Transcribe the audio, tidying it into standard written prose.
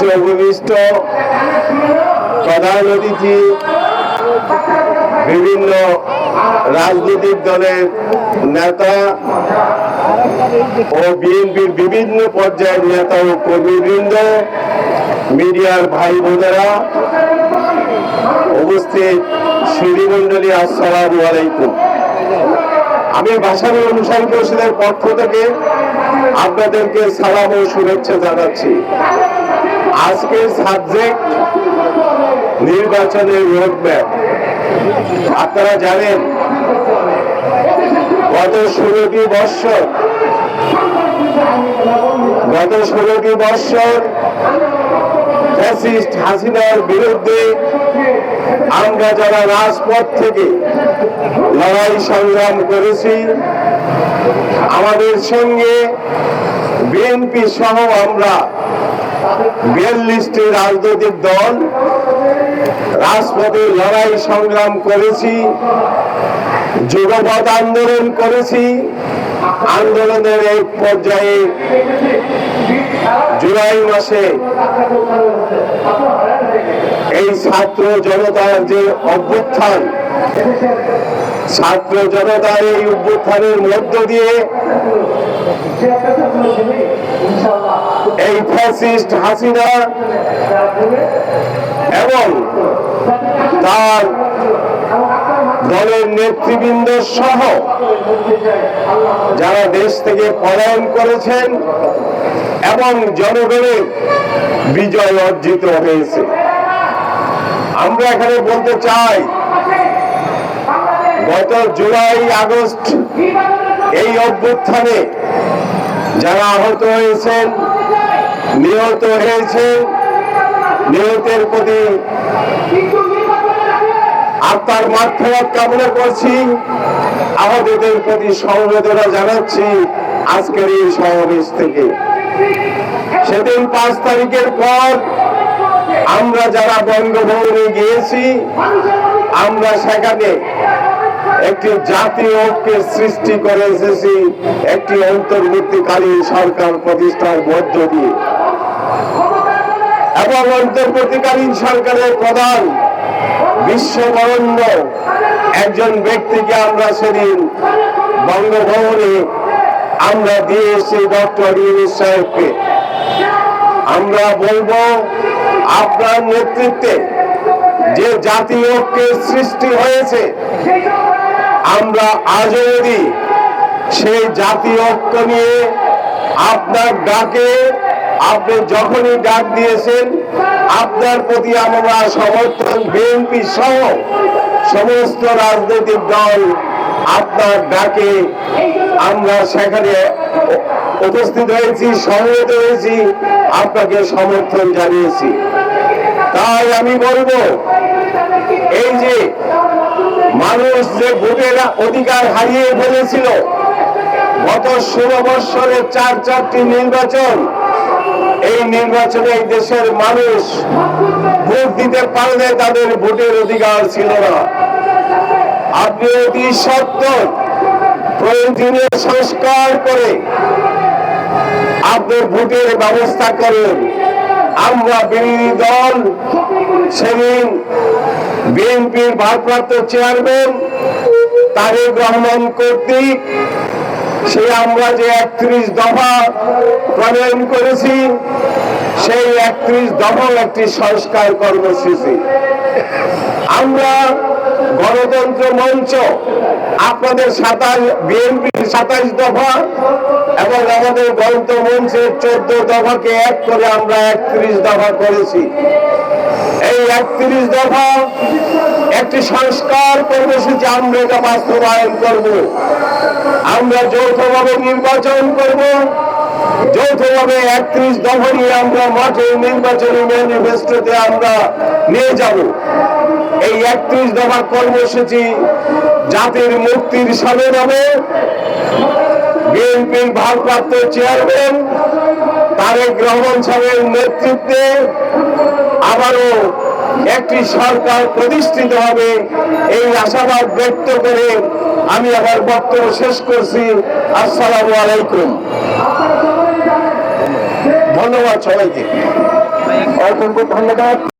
উপবিষ্ট প্রধান অতিথি, বিভিন্ন রাজনৈতিক দলের নেতা ও বিএনপির বিভিন্ন পর্যায়ের নেতা ও কর্মীবৃন্দ, মিডিয়ার ভাই বোনেরা, উপস্থিত সুধীমণ্ডলী, আসসালামু আলাইকুম। আমি ভাষাবী অনুসরণ পরিষদের পক্ষ থেকে আপনাদেরকে সালাম ও শুভেচ্ছা জানাচ্ছি। আজকের সাবজেক্ট নির্বাচনের রোডম্যাপ। আপনারা জানেন গত 16টি বৎসর ফ্যাসিস্ট হাসিনার বিরুদ্ধে আমরা যারা রাজপথ থেকে লড়াই সংগ্রাম করেছি, আমাদের সঙ্গে বিএনপি সহ আমরা 42টি রাজনৈতিক দল রাজপথে লড়াই সংগ্রাম করেছি, যুগপৎ আন্দোলন করেছি। আন্দোলনের এক পর্যায়ে জুলাই মাসে এই ছাত্র জনতার যে অভ্যুত্থান, ছাত্র জনতার এই অভ্যুত্থানের মধ্য দিয়ে এই ফ্যাসিস্ট হাসিনা এবং তার দলের নেতৃবৃন্দ সহ যারা দেশ থেকে পলায়ন করেছেন এবং জনগণের বিজয় অর্জিত হয়েছে। আমরা এখানে বলতে চাই, গত জুলাই আগস্ট এই অভ্যুত্থানে যারা আহত হয়েছেন, নিহত হয়েছেন, নিহতের প্রতি আত্মার মাগফিরাত কামনা করছি, আহতদের প্রতি সমবেদনা জানাচ্ছি আজকের এই সমাবেশ থেকে। সেদিন 5 তারিখের পর আমরা যারা বঙ্গভবনে গিয়েছি, আমরা সেখানে একটি জাতীয় ঐক্যের সৃষ্টি করে এসেছি একটি অন্তর্বর্তীকালীন সরকার প্রতিষ্ঠার মধ্য দিয়ে। এবং অন্তর্বর্তীকালীন সরকারের প্রধান বিশ্ববরণ্য একজন ব্যক্তিকে আমরা সেদিন বঙ্গভবনে আমরা দিয়ে এসেছি, ডক্টর ইউনূস সাহেবকে। আমরা বলবো, আপনার নেতৃত্বে যে জাতীয় ঐক্যের সৃষ্টি হয়েছে, আমরা আজও যদি সেই জাতীয় ঐক্য নিয়ে আপনার ডাকে, আপনি যখনই ডাক দিয়েছেন, আপনার প্রতি আমরা সমর্থন, বিএনপি সহ সমস্ত রাজনৈতিক দল আপনার ডাকে আমরা সেখানে উপস্থিত হয়েছি, সমবেত হয়েছি, আপনাকে সমর্থন জানিয়েছি। তাই আমি বলবো, এই যে মানুষ যে ভোটের অধিকার হারিয়ে ফেলেছিল, গত 16 বৎসরের 4টি নির্বাচন, এই নির্বাচনে এই দেশের মানুষ ভোট দিতে পারলে তাদের ভোটের অধিকার ছিল না। আপনি অতি সত্ত্বর প্রয়োজনীয় সংস্কার করে আপনার ভোটের ব্যবস্থা করেন। আমরা বিরোধী দল সেদিন বিএনপির ভারপ্রাপ্ত চেয়ারম্যান তারেক রহমান কর্তৃক আমরা যে 31 দফা প্রণয়ন করেছি, সেই 31 দফা একটি সংস্কার কর্মসূচি। আমরা গণতন্ত্র মঞ্চ আপনাদের বিএনপির 27 দফা এবং আমাদের গণতন্ত্র মঞ্চের 14 দফাকে এক করে আমরা 31 দফা করেছি। এই 31 দফা একটি সংস্কার কর্মসূচি আমরা এটা বাস্তবায়ন করব। আমরা যৌথভাবে নির্বাচন করব, যৌথভাবে 31 দফা নিয়ে আমরা মাঠে নির্বাচনী ম্যানিফেস্টোতে আমরা নিয়ে যাব। এই 31 দফা কর্মসূচি জাতির মুক্তির সাধন হবে। বিএনপির ভারপ্রাপ্ত চেয়ারম্যান তারেক রহমান সাহেবের নেতৃত্বে আবারও একটি সরকার প্রতিষ্ঠিত হবে, এই আশাবাদ ব্যক্ত করে আমি আমার বক্তব্য শেষ করছি। আসসালামু আলাইকুম। ধন্যবাদ সবাইকে। অসংখ্য ধন্যবাদ।